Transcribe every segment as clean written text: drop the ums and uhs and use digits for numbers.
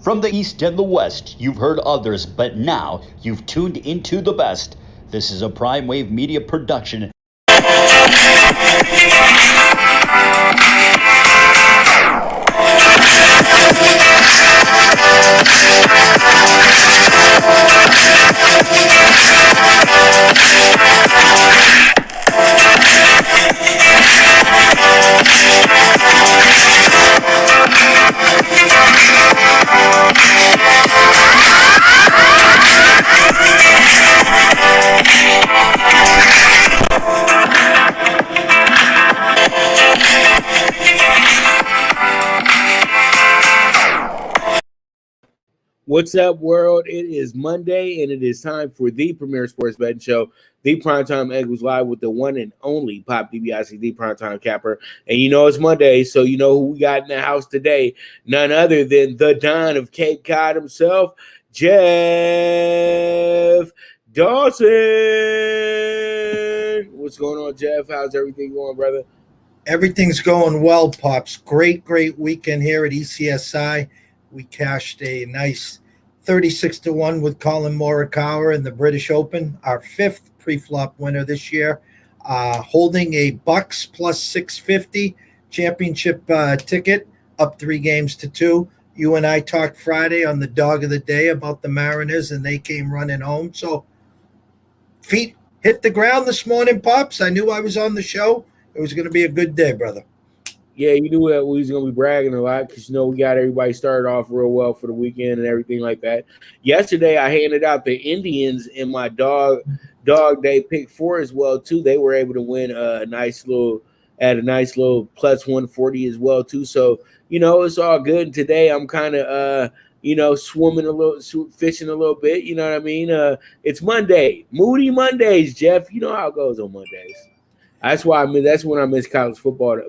From the East and the West, you've heard others, but now you've tuned into the best. This is a Prime Wave Media production. What's up, world? It is Monday, and it is time for the premier sports betting show, the Primetime Eagles Live, with the one and only Pop Dbacks, the Primetime Capper. And you know it's Monday, so you know who we got in the house today. None other than the Don of Cape Cod himself, Jeff Dawson. What's going on, Jeff? How's everything going, brother? Everything's going well, Pops. Great weekend here at ECSI. We cashed a nice 36-1 with Colin Morikawa in the British Open, our fifth pre-flop winner this year, holding a Bucks plus 650 championship ticket, up 3 games to 2. You and I talked Friday on the Dog of the Day about the Mariners, and they came running home. So feet hit the ground this morning, Pops. I knew I was on the show. It was going to be a good day, brother. Yeah, you knew that we was going to be bragging a lot because, you know, we got everybody started off real well for the weekend and everything like that. Yesterday, I handed out the Indians in my dog day pick 4 as well, too. They were able to win a nice little plus 140 as well, too. So, you know, it's all good. And today, I'm kind of, swimming a little, fishing a little bit. You know what I mean? It's Monday. Moody Mondays, Jeff. You know how it goes on Mondays. That's when I miss college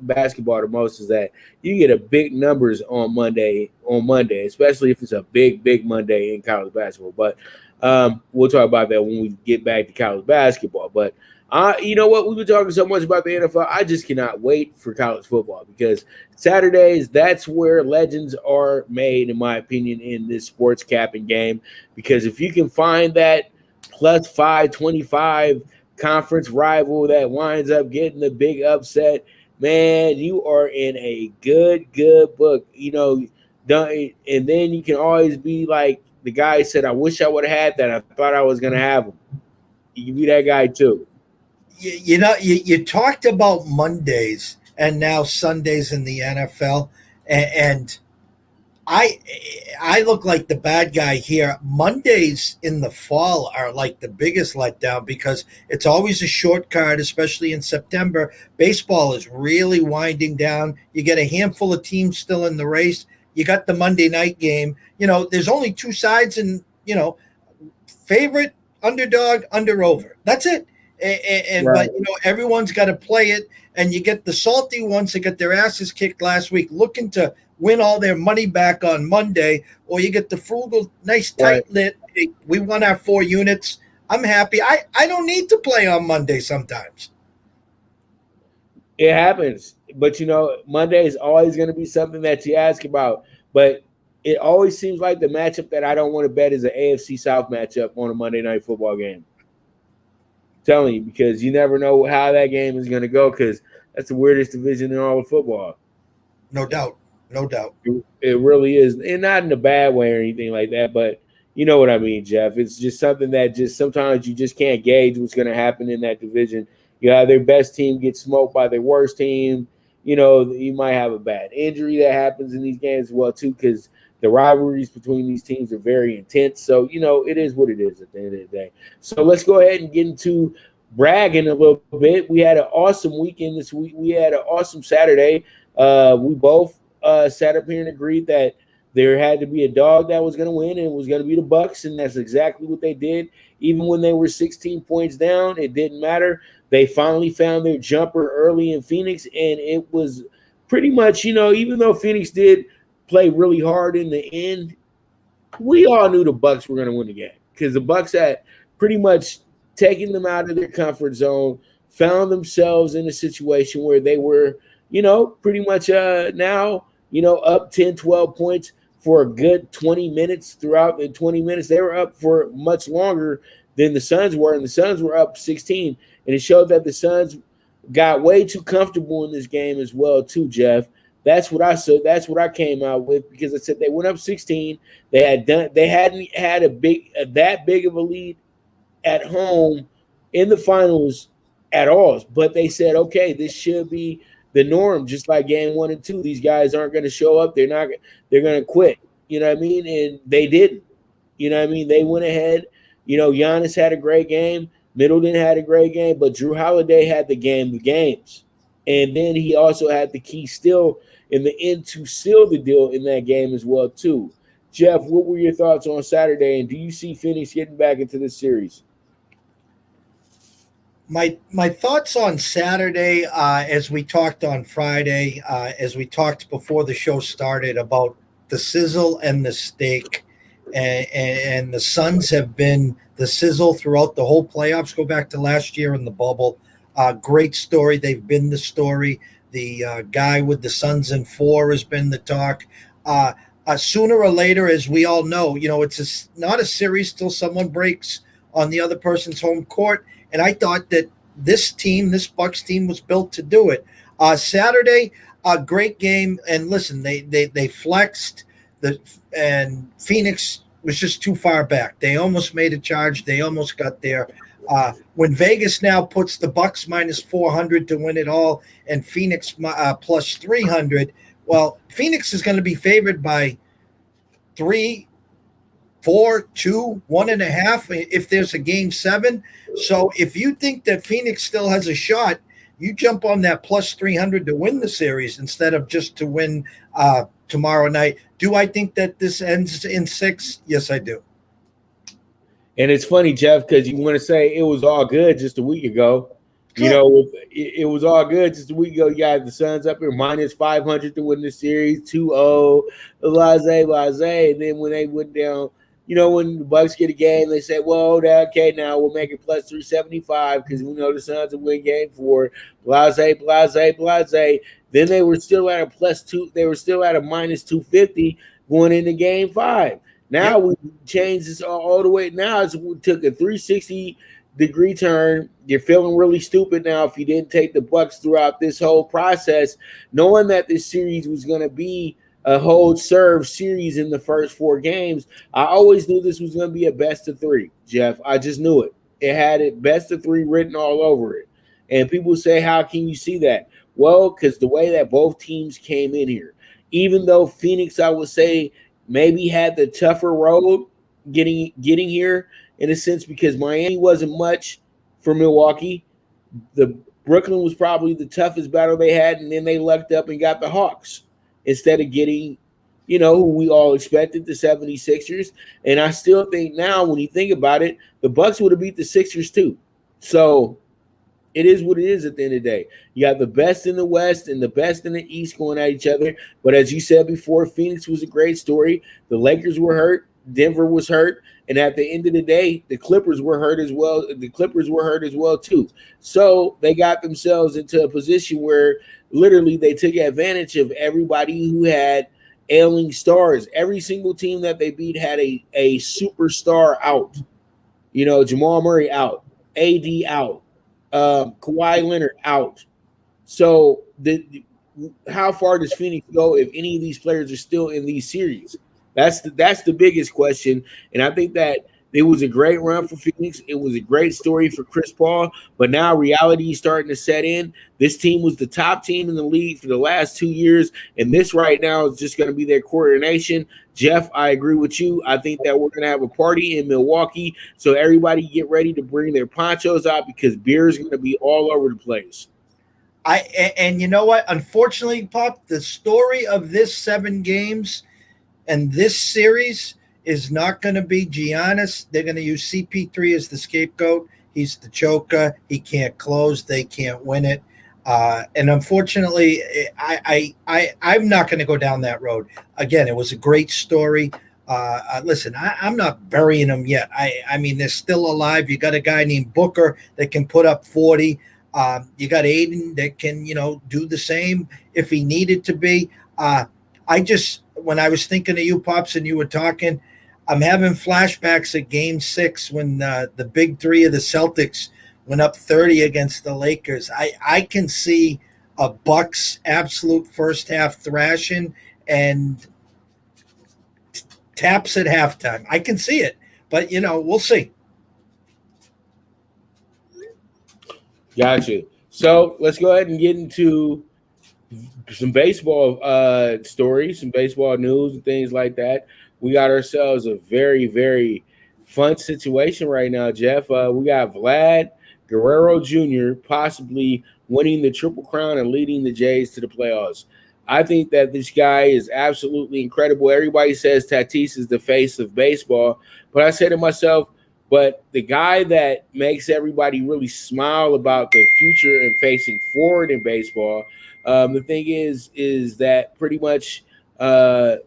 basketball the most, is that you get a big numbers on Monday, especially if it's a big Monday in college basketball. But we'll talk about that when we get back to college basketball. But you know what? We've been talking so much about the NFL. I just cannot wait for college football, because Saturdays, that's where legends are made, in my opinion, in this sports capping game. Because if you can find that plus 525 conference rival that winds up getting the big upset, man, you are in a good book. You know, and then you can always be like the guy said, I wish I would have had that. I thought I was going to have him. You can be that guy too. You talked about Mondays and now Sundays in the NFL, and I look like the bad guy here. Mondays in the fall are like the biggest letdown, because it's always a short card, especially in September. Baseball is really winding down. You get a handful of teams still in the race. You got the Monday night game. You know, there's only 2 sides, and, you know, favorite, underdog, under, over. That's it. And right. But, you know, everyone's got to play it, and you get the salty ones that got their asses kicked last week looking to win all their money back on Monday, or you get the frugal, nice, tight lit. Hey, we won our 4 units. I'm happy. I don't need to play on Monday sometimes. It happens. But, you know, Monday is always going to be something that you ask about. But it always seems like the matchup that I don't want to bet is an AFC South matchup on a Monday night football game. I'm telling you, because you never know how that game is going to go, because that's the weirdest division in all of football. No doubt. No doubt. It really is. And not in a bad way or anything like that, but you know what I mean, Jeff. It's just something that just sometimes you just can't gauge what's going to happen in that division. You know, their best team gets smoked by their worst team. You know, you might have a bad injury that happens in these games as well, too, because the rivalries between these teams are very intense. So, you know, it is what it is at the end of the day. So let's go ahead and get into bragging a little bit. We had an awesome weekend this week. We had an awesome Saturday. We both sat up here and agreed that there had to be a dog that was going to win, and it was going to be the Bucks, and that's exactly what they did. Even when they were 16 points down, it didn't matter. They finally found their jumper early in Phoenix, and it was pretty much, you know, even though Phoenix did play really hard in the end, we all knew the Bucks were going to win the game, because the Bucks had pretty much taken them out of their comfort zone, found themselves in a situation where they were, you know, pretty much now, you know, up 10, 12 points, for a good 20 minutes throughout the 20 minutes. They were up for much longer than the Suns were, and the Suns were up 16. And it showed that the Suns got way too comfortable in this game as well, too, Jeff. That's what I said. That's what I came out with, because I said they went up 16. They hadn't had that big of a lead at home in the finals at all. But they said, okay, this should be the norm, just like game 1 and 2. These guys aren't going to show up. They're going to quit. You know what I mean? And they didn't. You know what I mean? They went ahead. You know, Giannis had a great game. Middleton had a great game, but Drew Holiday had the games. And then he also had the key steal in the end to seal the deal in that game as well, too. Jeff, what were your thoughts on Saturday, and do you see Phoenix getting back into this series? My thoughts on Saturday, as we talked on Friday, as we talked before the show started about the sizzle and the steak, and the Suns have been the sizzle throughout the whole playoffs. Go back to last year in the bubble. Great story. They've been the story. The guy with the Suns in 4 has been the talk. Sooner or later, as we all know, you know, it's not a series till someone breaks on the other person's home court. And I thought that this Bucks team, was built to do it. Saturday, a great game. And listen, they flexed, and Phoenix was just too far back. They almost made a charge. They almost got there. When Vegas now puts the Bucks minus 400 to win it all, and Phoenix plus 300, well, Phoenix is going to be favored by 3, 4, 2, 1.5 if there's a game 7. So if you think that Phoenix still has a shot, you jump on that plus 300 to win the series instead of just to win tomorrow night. Do I think that this ends in 6? Yes, I do. And it's funny, Jeff, because you want to say it was all good just a week ago. You know, it was all good just a week ago. You got the Suns up here minus 500 to win the series, 2-0, blase. And then when they went down, you know, when the Bucks get a game, they say, well, okay, now we'll make it plus 375 because we know the Suns will win game 4, blase. Then they were still at a plus 2. They were still at a minus 250 going into game 5. Now we changed this all the way. Now we took a 360-degree turn. You're feeling really stupid now if you didn't take the Bucks throughout this whole process, knowing that this series was going to be a hold serve series in the first 4 games. I always knew this was going to be a best of 3, Jeff. I just knew it. It had it best of 3 written all over it. And people say, how can you see that? Well, because the way that both teams came in here, even though Phoenix, I would say, maybe had the tougher road getting here in a sense, because Miami wasn't much for Milwaukee. The Brooklyn was probably the toughest battle they had, and then they lucked up and got the Hawks instead of getting, you know, who we all expected, the 76ers. And I still think now, when you think about it, the Bucks would have beat the Sixers too. So it is what it is at the end of the day. You got the best in the West and the best in the East going at each other. But as you said before, Phoenix was a great story. The Lakers were hurt. Denver was hurt. And at the end of the day, the Clippers were hurt as well. The Clippers were hurt as well, too. So they got themselves into a position where literally they took advantage of everybody who had ailing stars. Every single team that they beat had a superstar out. You know, Jamal Murray out, AD out, Kawhi Leonard out. So how far does Phoenix go if any of these players are still in these series? That's the biggest question. And I think that it was a great run for Phoenix. It was a great story for Chris Paul. But now reality is starting to set in. This team was the top team in the league for the last 2 years. And this right now is just going to be their coordination. Jeff, I agree with you. I think that we're going to have a party in Milwaukee. So everybody get ready to bring their ponchos out because beer is going to be all over the place. And you know what? Unfortunately, Pop, the story of this 7 games and this series is not going to be Giannis. They're going to use CP3 as the scapegoat. He's the choker. He can't close. They can't win it. And unfortunately, I'm not going to go down that road. Again, it was a great story. Listen, I'm not burying them yet. I mean, they're still alive. You got a guy named Booker that can put up 40. You got Aiden that can, you know, do the same if he needed to be. when I was thinking of you, Pops, and you were talking, I'm having flashbacks at Game 6 when the big three of the Celtics went up 30 against the Lakers. I can see a Bucks absolute first half thrashing and taps at halftime. I can see it, but we'll see. Gotcha. So let's go ahead and get into some baseball stories, some baseball news and things like that. We got ourselves a very, very fun situation right now, Jeff. We got Vlad Guerrero Jr. possibly winning the Triple Crown and leading the Jays to the playoffs. I think that this guy is absolutely incredible. Everybody says Tatis is the face of baseball, but I say to myself, but the guy that makes everybody really smile about the future and facing forward in baseball, the thing is that pretty much, at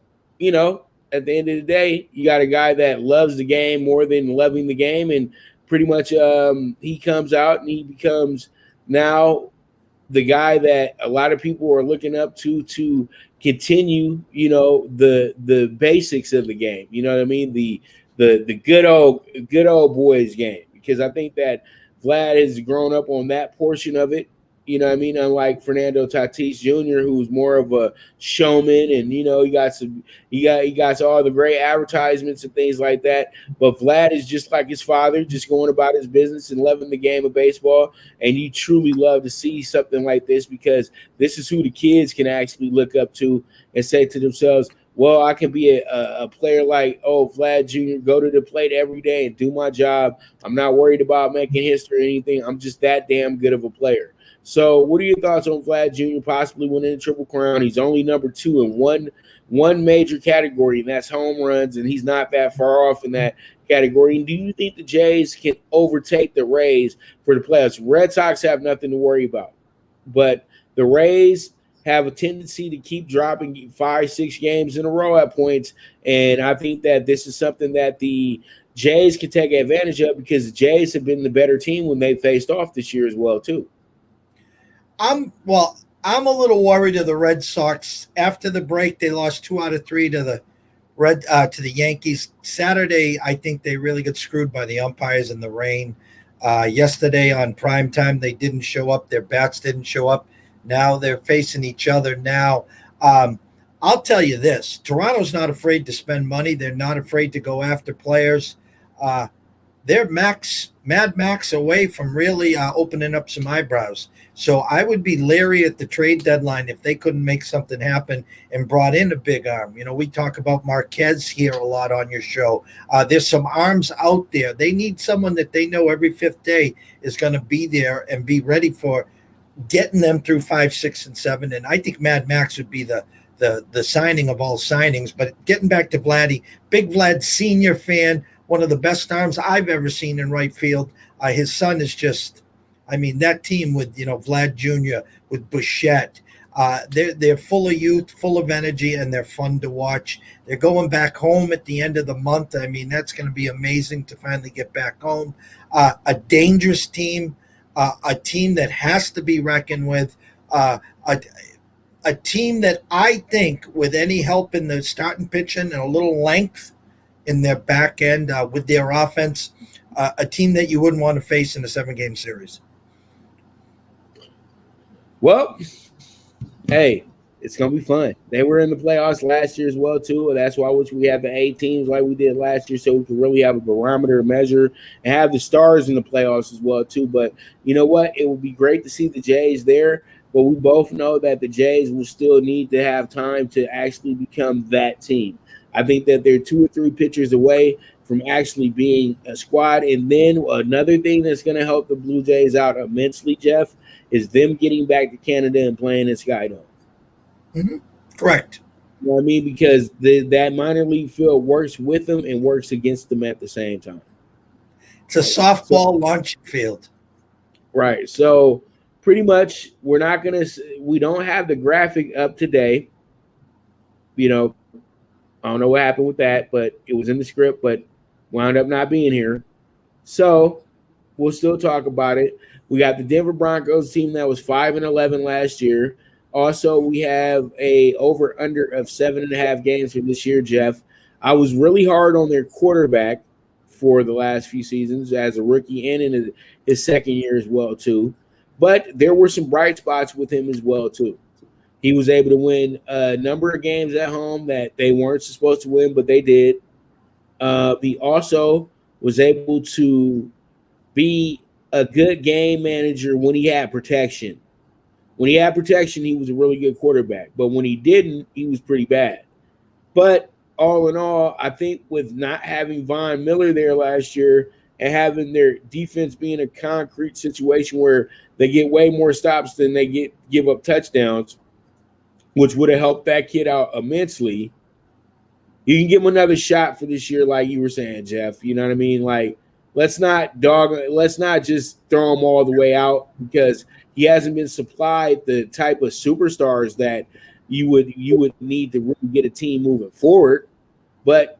the end of the day, you got a guy that loves the game more than loving the game, and pretty much he comes out and he becomes now the guy that a lot of people are looking up to continue, the basics of the game. You know what I mean? The good old boys game, because I think that Vlad has grown up on that portion of it. You know what I mean? Unlike Fernando Tatis Jr., who's more of a showman, and he got all the great advertisements and things like that. But Vlad is just like his father, just going about his business and loving the game of baseball. And you truly love to see something like this, because this is who the kids can actually look up to and say to themselves, well, I can be a player like, Vlad Jr., go to the plate every day and do my job. I'm not worried about making history or anything. I'm just that damn good of a player. So what are your thoughts on Vlad Jr. possibly winning the Triple Crown? He's only number 2 in one major category, and that's home runs, and he's not that far off in that category. And do you think the Jays can overtake the Rays for the playoffs? Red Sox have nothing to worry about, but the Rays have a tendency to keep dropping 5-6 games in a row at points, and I think that this is something that the Jays can take advantage of, because the Jays have been the better team when they faced off this year as well too. I'm a little worried of the Red Sox. After the break, they lost 2 out of 3 to the Yankees. Saturday, I think they really got screwed by the umpires in the rain. Yesterday on primetime, they didn't show up. Their bats didn't show up. Now they're facing each other now. I'll tell you this. Toronto's not afraid to spend money. They're not afraid to go after players. They're Mad Max away from really opening up some eyebrows. So I would be leery at the trade deadline if they couldn't make something happen and brought in a big arm. We talk about Marquez here a lot on your show. There's some arms out there. They need someone that they know every 5th day is going to be there and be ready for getting them through 5, 6, and 7. And I think Mad Max would be the signing of all signings. But getting back to Vladdy, big Vlad Sr. fan, one of the best arms I've ever seen in right field. His son is just, that team with, Vlad Jr., with Bichette, they're full of youth, full of energy, and they're fun to watch. They're going back home at the end of the month. That's going to be amazing to finally get back home. A dangerous team, a team that has to be reckoned with, a team that I think, with any help in the starting pitching and a little length in their back end with their offense, a team that you wouldn't want to face in a 7-game series. Well, hey, it's going to be fun. They were in the playoffs last year as well, too. That's why I wish we had the 8 teams like we did last year, so we could really have a barometer measure and have the stars in the playoffs as well, too. But you know what? It would be great to see the Jays there, but we both know that the Jays will still need to have time to actually become that team. I think that they're 2 or 3 pitchers away from actually being a squad. And then another thing that's going to help the Blue Jays out immensely, Jeff, is them getting back to Canada and playing in Skydome. Mm-hmm. Correct. You know what I mean? Because that minor league field works with them and works against them at the same time. It's a softball launching field. Right. So pretty much we don't have the graphic up today. I don't know what happened with that, but it was in the script, but wound up not being here. So we'll still talk about it. We got the Denver Broncos team that was 5-11 last year. Also, we have a over under of 7.5 games for this year, Jeff. I was really hard on their quarterback for the last few seasons as a rookie and in his second year as well too. But there were some bright spots with him as well too. He was able to win a number of games at home that they weren't supposed to win, but they did. He also was able to be a good game manager when he had protection. When he had protection, he was a really good quarterback. But when he didn't, he was pretty bad. But all in all, I think with not having Von Miller there last year and having their defense being a concrete situation where they get way more stops than they give up touchdowns, which would have helped that kid out immensely. You can give him another shot for this year, like you were saying, Jeff. You know what I mean? Like, let's not just throw him all the way out because he hasn't been supplied the type of superstars that you would need to really get a team moving forward. But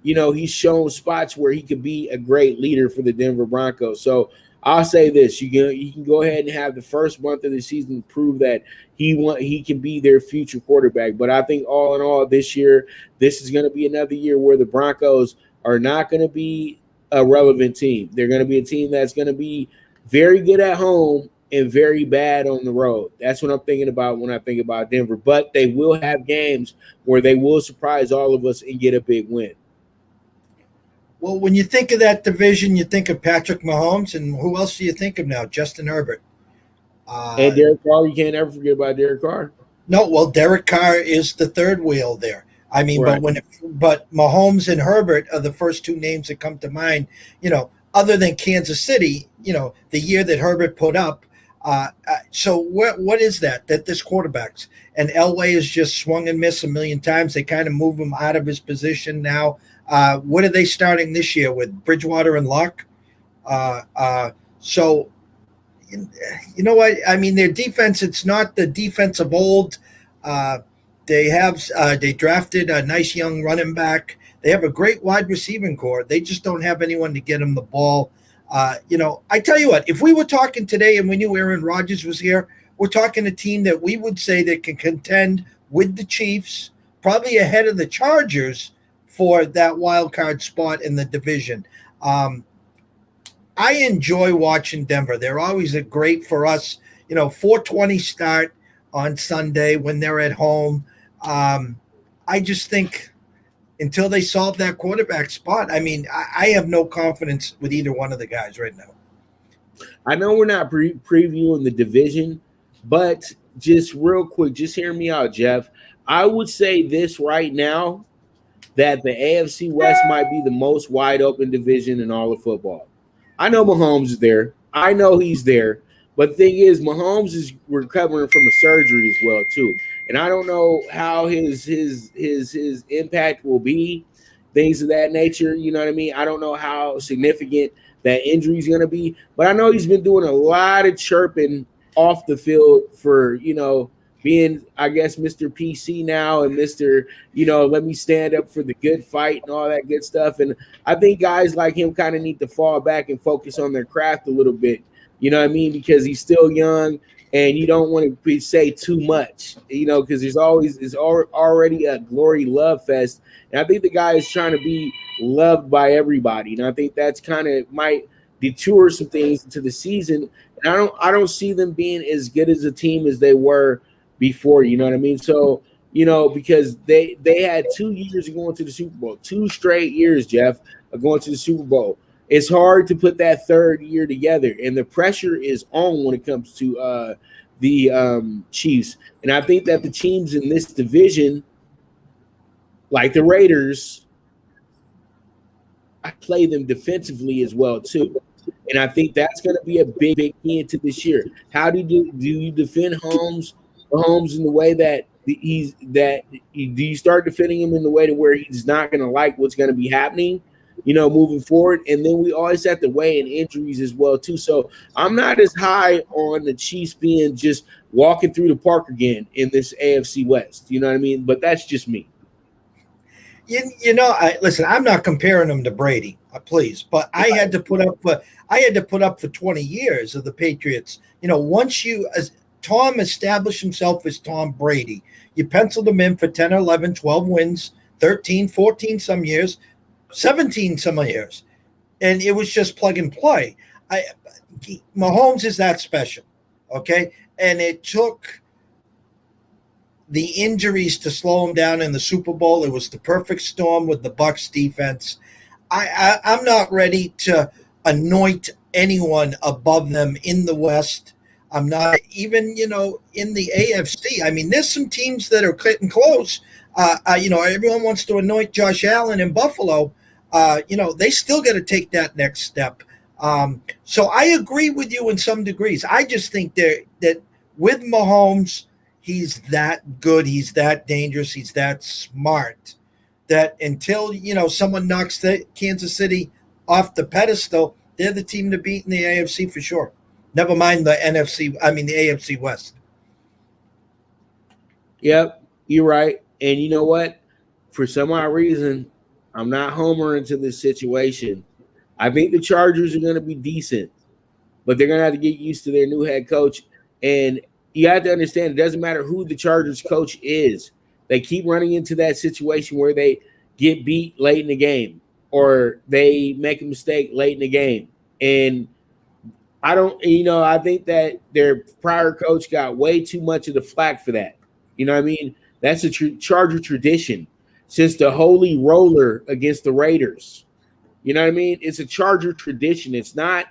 he's shown spots where he could be a great leader for the Denver Broncos. So I'll say this: you can go ahead and have the first month of the season prove that he can be their future quarterback. But I think all in all, this year, this is going to be another year where the Broncos are not going to be a relevant team. They're going to be a team that's going to be very good at home and very bad on the road. That's what I'm thinking about when I think about Denver. But they will have games where they will surprise all of us and get a big win. Well, when you think of that division, you think of Patrick Mahomes, and who else do you think of now? Justin Herbert. And Derek Carr, you can't ever forget about Derek Carr. No, well, Derek Carr is the third wheel there. I mean, right. but Mahomes and Herbert are the first two names that come to mind, other than Kansas City, the year that Herbert put up. So what is that this quarterbacks? And Elway has just swung and missed a million times. They kind of move him out of his position now. What are they starting this year with Bridgewater and Luck? So you know what? I mean, their defense, it's not the defense of old. They drafted a nice young running back. They have a great wide receiving core. They just don't have anyone to get them the ball. I tell you what, if we were talking today and we knew Aaron Rodgers was here, we're talking a team that we would say that can contend with the Chiefs, probably ahead of the Chargers for that wild card spot in the division. I enjoy watching Denver. They're always great for us. 4:20 start on Sunday when they're at home. I just think until they solve that quarterback spot, I mean, I have no confidence with either one of the guys right now. I know we're not previewing the division, but just real quick, just hear me out, Jeff. I would say this right now, that the AFC West might be the most wide open division in all of football. I know Mahomes is there. I know he's there. But the thing is, Mahomes is recovering from a surgery as well, too. And I don't know how his impact will be, things of that nature. You know what I mean? I don't know how significant that injury is going to be. But I know he's been doing a lot of chirping off the field for, being, I guess, Mr. PC now and Mr., let me stand up for the good fight and all that good stuff. And I think guys like him kind of need to fall back and focus on their craft a little bit. You know what I mean? Because he's still young and you don't want to say too much, because there's already a glory love fest. And I think the guy is trying to be loved by everybody. And I think that's kind of might detour some things into the season. And I don't see them being as good as a team as they were before, you know what I mean? So, because they had 2 years of going to the Super Bowl, 2 straight years, Jeff, of going to the Super Bowl. It's hard to put that third year together, and the pressure is on when it comes to the Chiefs. And I think that the teams in this division, like the Raiders, I play them defensively as well too. And I think that's going to be a big key into this year. How do you defend Mahomes in the way that do you start defending him in the way to where he's not going to like what's going to be happening, moving forward? And then we always have to weigh in injuries as well too. So I'm not as high on the Chiefs being just walking through the park again in this AFC West. You know what I mean? But that's just me. Listen, I'm not comparing them to Brady, please, but I had to put up for 20 years of the Patriots. Once Tom established himself as Tom Brady. You penciled him in for 10, 11, 12 wins, 13, 14 some years, 17 some years. And it was just plug and play. Mahomes is that special, okay? And it took the injuries to slow him down in the Super Bowl. It was the perfect storm with the Bucs defense. I'm not ready to anoint anyone above them in the West. I'm not even, in the AFC. I mean, there's some teams that are getting close. Everyone wants to anoint Josh Allen in Buffalo. They still got to take that next step. So I agree with you in some degrees. I just think that with Mahomes, he's that good, he's that dangerous, he's that smart, that until, someone knocks Kansas City off the pedestal, they're the team to beat in the AFC for sure. Never mind the the AFC West. Yep, you're right. And you know what? For some odd reason, I'm not homering into this situation. I think the Chargers are going to be decent, but they're going to have to get used to their new head coach. And you have to understand, it doesn't matter who the Chargers coach is. They keep running into that situation where they get beat late in the game or they make a mistake late in the game. And I think that their prior coach got way too much of the flack for that. You know what I mean? That's a Charger tradition since the Holy Roller against the Raiders. You know what I mean? It's a Charger tradition. It's not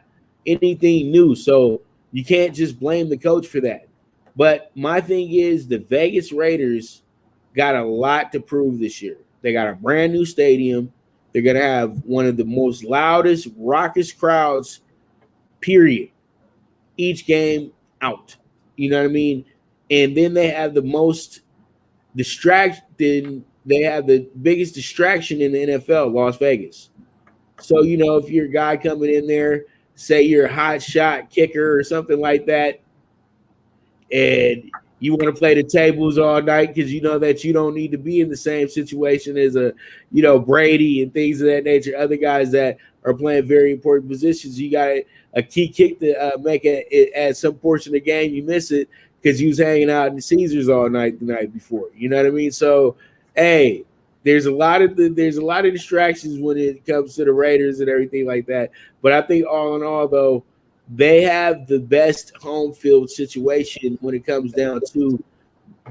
anything new. So you can't just blame the coach for that. But my thing is the Vegas Raiders got a lot to prove this year. They got a brand new stadium. They're going to have one of the most loudest, raucous crowds, period, each game out. You know what I mean? And then they have the most distraction. They have the biggest distraction in the NFL, Las Vegas. So, if you're a guy coming in there, say you're a hot shot kicker or something like that, and you want to play the tables all night because you know that you don't need to be in the same situation as Brady and things of that nature, other guys that are playing very important positions. You got a key kick to make it at some portion of the game. You miss it because you was hanging out in the Caesars all night the night before. You know what I mean? So, hey, there's a lot of distractions when it comes to the Raiders and everything like that. But I think all in all, though, they have the best home field situation when it comes down to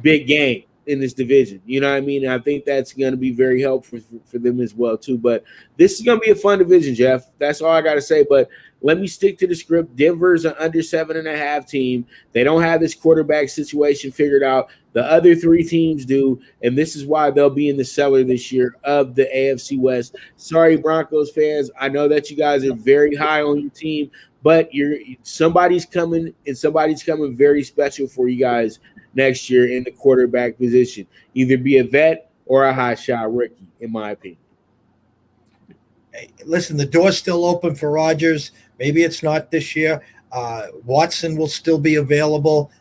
big game in this division. You know what I mean? And I think that's going to be very helpful for them as well, too. But this is going to be a fun division, Jeff. That's all I got to say. But let me stick to the script. Denver's an under 7.5 team. They don't have this quarterback situation figured out. The other three teams do, and this is why they'll be in the cellar this year of the AFC West. Sorry, Broncos fans. I know that you guys are very high on your team, but somebody's coming, and somebody's coming very special for you guys next year in the quarterback position. Either be a vet or a high shot rookie, in my opinion. Hey, listen, the door's still open for Rodgers. Maybe it's not this year. Watson will still be available.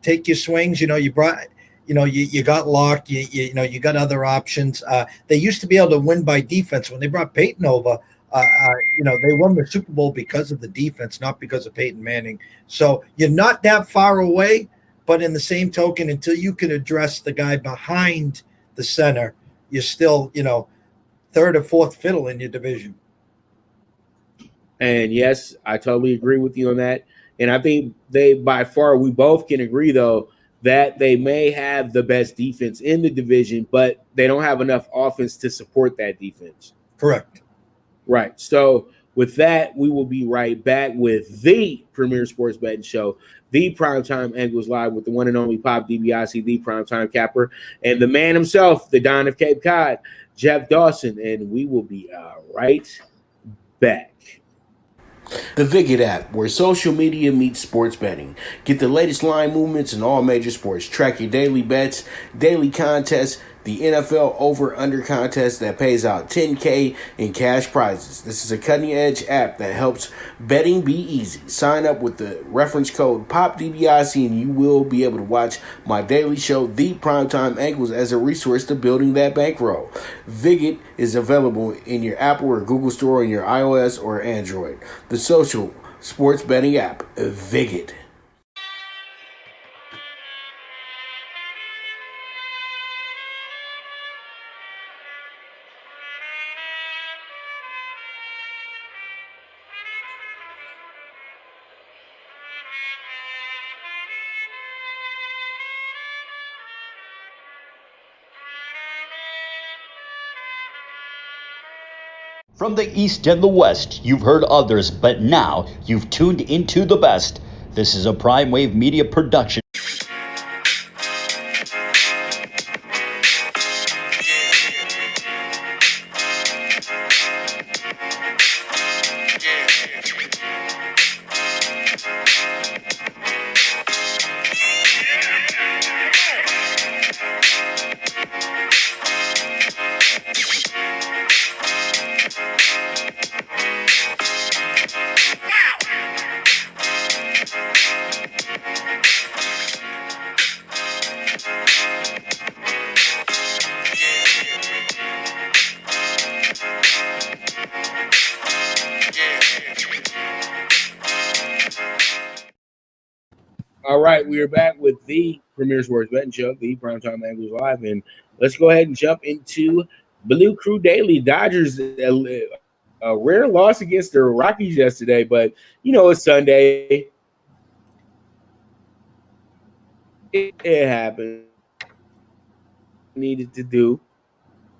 Take your swings. You brought, you got Locke. You got other options. They used to be able to win by defense when they brought Peyton over. They won the Super Bowl because of the defense, not because of Peyton Manning. So you're not that far away, but in the same token, until you can address the guy behind the center, you're still, third or fourth fiddle in your division. And yes, I totally agree with you on that. And I think we both can agree, though, that they may have the best defense in the division, but they don't have enough offense to support that defense. Correct. Right. So with that, we will be right back with the premier sports betting show, the Primetime Angles Live, with the one and only Pop Dbacks, the Primetime Capper, and the man himself, the Don of Cape Cod, Jeff Dawson. And we will be right back. The Viget app, where social media meets sports betting. Get the latest line movements in all major sports. Track your daily bets, daily contests, the NFL over-under contest that pays out $10K in cash prizes. This is a cutting-edge app that helps betting be easy. Sign up with the reference code POPDBIC and you will be able to watch my daily show, The Primetime Angles, as a resource to building that bankroll. Viget is available in your Apple or Google Store on your iOS or Android. The social sports betting app, Viget. From the East and the West, you've heard others, but now you've tuned into the best. This is a Prime Wave Media production. All right, we are back with the Premier Sports Betting Show, the Primetime Angles Live, and let's go ahead and jump into Blue Crew Daily. Dodgers, a rare loss against the Rockies yesterday, but it's Sunday. It happened. Needed to do.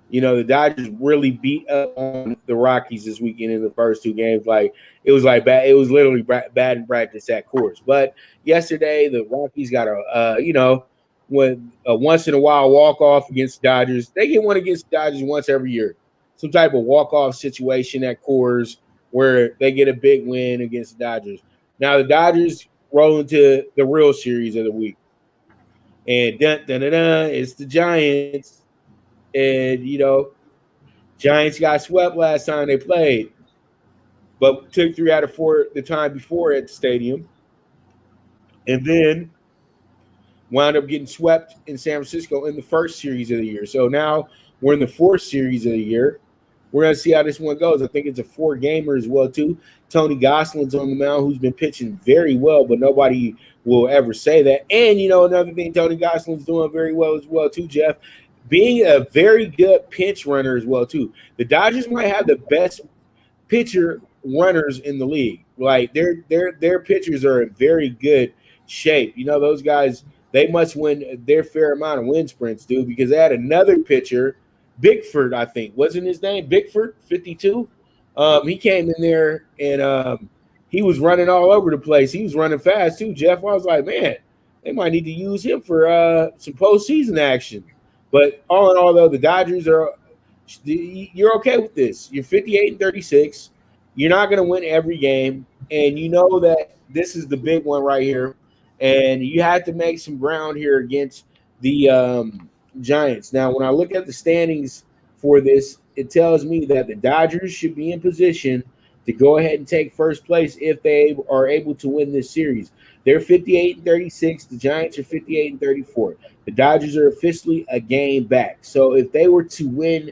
The Dodgers really beat up on the Rockies this weekend in the first two games. It was literally bad in practice at course. But yesterday, the Rockies got a once in a while walk off against the Dodgers. They get one against the Dodgers once every year. Some type of walk off situation at Coors where they get a big win against the Dodgers. Now the Dodgers roll into the real series of the week, and it's the Giants. And, Giants got swept last time they played, but took 3 out of 4 the time before at the stadium. And then wound up getting swept in San Francisco in the first series of the year. So now we're in the fourth series of the year. We're going to see how this one goes. I think it's a 4-gamer as well, too. Tony Gosselin's on the mound, who's been pitching very well, but nobody will ever say that. And, another thing Tony Gosselin's doing very well as well, too, Jeff, being a very good pinch runner as well, too. The Dodgers might have the best pitcher runners in the league. Their pitchers are in very good shape. Those guys, they must win their fair amount of wind sprints, dude, because they had another pitcher, Bickford, I think. Wasn't his name Bickford, 52? He came in there, and he was running all over the place. He was running fast, too, Jeff. I was like, man, they might need to use him for some postseason action. But all in all, though, the Dodgers you're okay with this. You're 58-36. You're not going to win every game. And you know that this is the big one right here. And you had to make some ground here against the Giants. Now, when I look at the standings for this, it tells me that the Dodgers should be in position to go ahead and take first place if they are able to win this series. They're 58-36. The Giants are 58-34. The Dodgers are officially a game back. So if they were to win,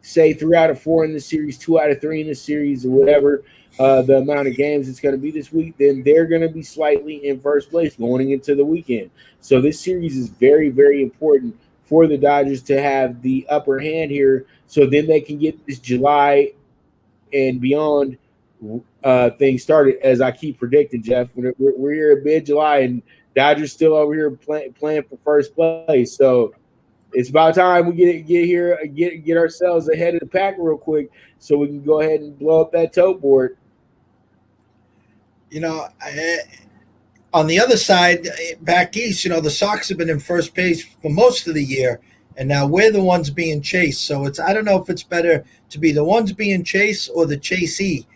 say, 3 out of 4 in the series, 2 out of 3 in the series, or whatever the amount of games it's going to be this week, then they're going to be slightly in first place going into the weekend. So this series is very, very important for the Dodgers to have the upper hand here, so then they can get this July and beyond thing started, as I keep predicting, Jeff. We're here at mid-July, and Dodgers still over here playing for first place. So it's about time we get ourselves ahead of the pack real quick so we can go ahead and blow up that tote board. On the other side, back east, the Sox have been in first place for most of the year, and now we're the ones being chased. So I don't know if it's better to be the ones being chased or the chasee.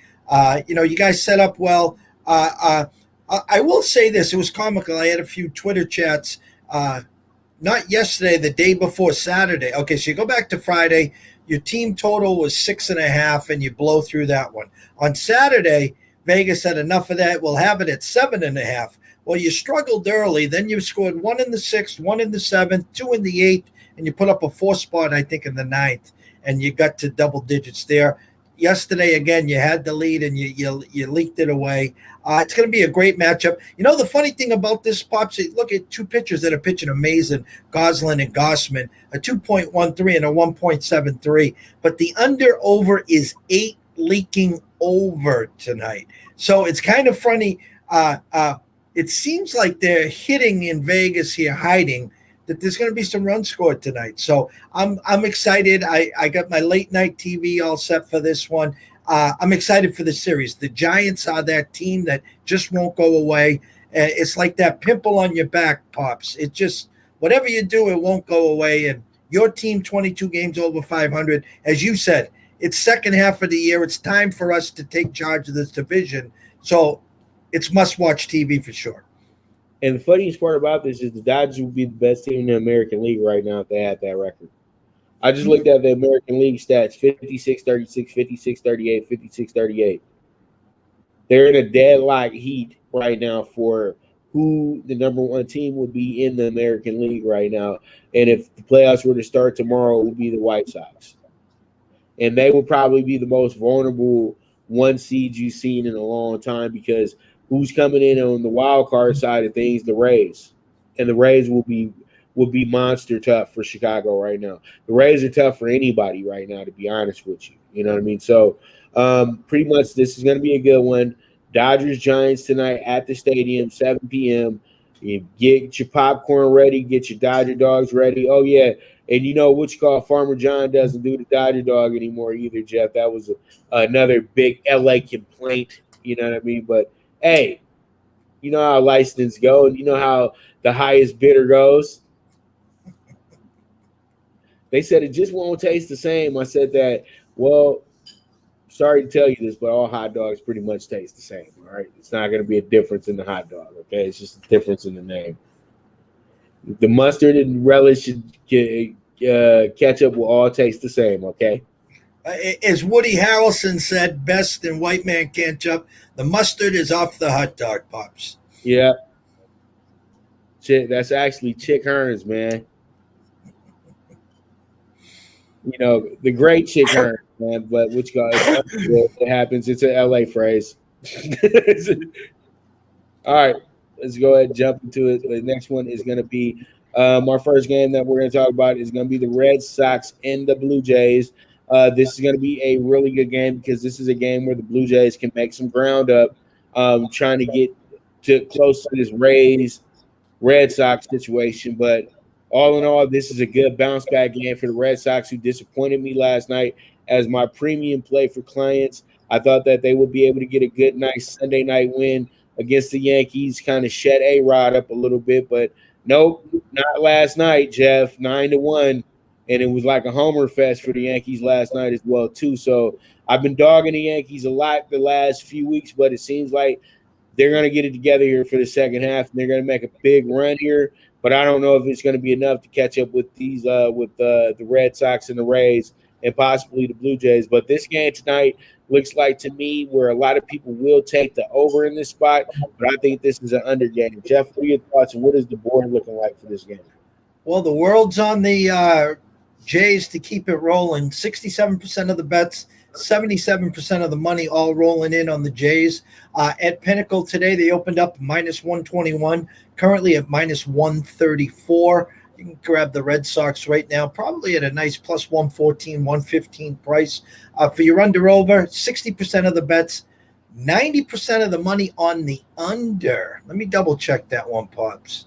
You guys set up well. I will say this. It was comical. I had a few Twitter chats, not yesterday, the day before Saturday. Okay, so you go back to Friday. Your team total was 6.5, and you blow through that one. On Saturday, Vegas had enough of that. We'll have it at 7.5. Well, you struggled early. Then you scored 1 in the 6th, 1 in the 7th, 2 in the 8th, and you put up a 4 spot, I think, in the 9th, and you got to double digits there. Yesterday, again, you had the lead, and you leaked it away. It's going to be a great matchup. The funny thing about this, Pops, look at 2 pitchers that are pitching amazing, Goslin and Gossman, a 2.13 and a 1.73. But the under-over is 8 leaking over tonight. So it's kind of funny. it seems like they're hitting in Vegas here, hiding that there's going to be some runs scored tonight. So I'm excited. I got my late night TV all set for this one. I'm excited for the series. The Giants are that team that just won't go away. It's like that pimple on your back, Pops. It just, whatever you do, it won't go away. And your team, 22 games over 500. As you said, it's second half of the year. It's time for us to take charge of this division. So it's must-watch TV for sure. And the funniest part about this is the Dodgers would be the best team in the American League right now if they had that record. I just looked at the American League stats, 56-36, 56-38, 56-38. They're in a deadlock heat right now for who the number one team would be in the American League right now. And if the playoffs were to start tomorrow, it would be the White Sox. And they would probably be the most vulnerable one seed you've seen in a long time, because who's coming in on the wild card side of things? The Rays. And the Rays will be monster tough for Chicago right now. The Rays are tough for anybody right now, to be honest with you. You know what I mean? So pretty much this is going to be a good one. Dodgers Giants tonight at the stadium, 7 p.m. You get your popcorn ready, get your Dodger dogs ready. Oh, yeah. And you know what you call Farmer John doesn't do the Dodger dog anymore either, Jeff. That was another big LA complaint. You know what I mean? But, hey, you know how license go, and you know how the highest bidder goes. They said it just won't taste the same. I said that, well, sorry to tell you this, but all hot dogs pretty much taste the same, all right? It's not going to be a difference in the hot dog, okay? It's just a difference in the name. The mustard and relish and ketchup will all taste the same, okay? As Woody Harrelson said, best in White Man Can't Jump, the mustard is off the hot dog, Pops. Yeah. That's actually Chick Hearns, man. You know, the great Chick Hearns, man, but which guy? It happens. It's an LA phrase. All right, let's go ahead and jump into it. The next one is going to be our first game that we're going to talk about is going to be the Red Sox and the Blue Jays. This is going to be a really good game because this is a game where the Blue Jays can make some ground up, trying to get close to this Red Sox situation. But all in all, this is a good bounce back game for the Red Sox, who disappointed me last night as my premium play for clients. I thought that they would be able to get a good, nice Sunday night win against the Yankees, kind of shut A-Rod up a little bit. But nope, not last night, Jeff, 9-1. And it was like a homer fest for the Yankees last night as well, too. So I've been dogging the Yankees a lot the last few weeks, but it seems like they're going to get it together here for the second half, and they're going to make a big run here. But I don't know if it's going to be enough to catch up with these with the Red Sox and the Rays and possibly the Blue Jays. But this game tonight looks like, to me, where a lot of people will take the over in this spot, but I think this is an under game. Jeff, what are your thoughts, and what is the board looking like for this game? Well, the world's on the Jays to keep it rolling. 67% of the bets, 77% of the money all rolling in on the Jays. At Pinnacle today, they opened up minus 121, currently at minus 134. You can grab the Red Sox right now, probably at a nice plus 114, 115 price. For your under-over, 60% of the bets, 90% of the money on the under. Let me double-check that one, Pops.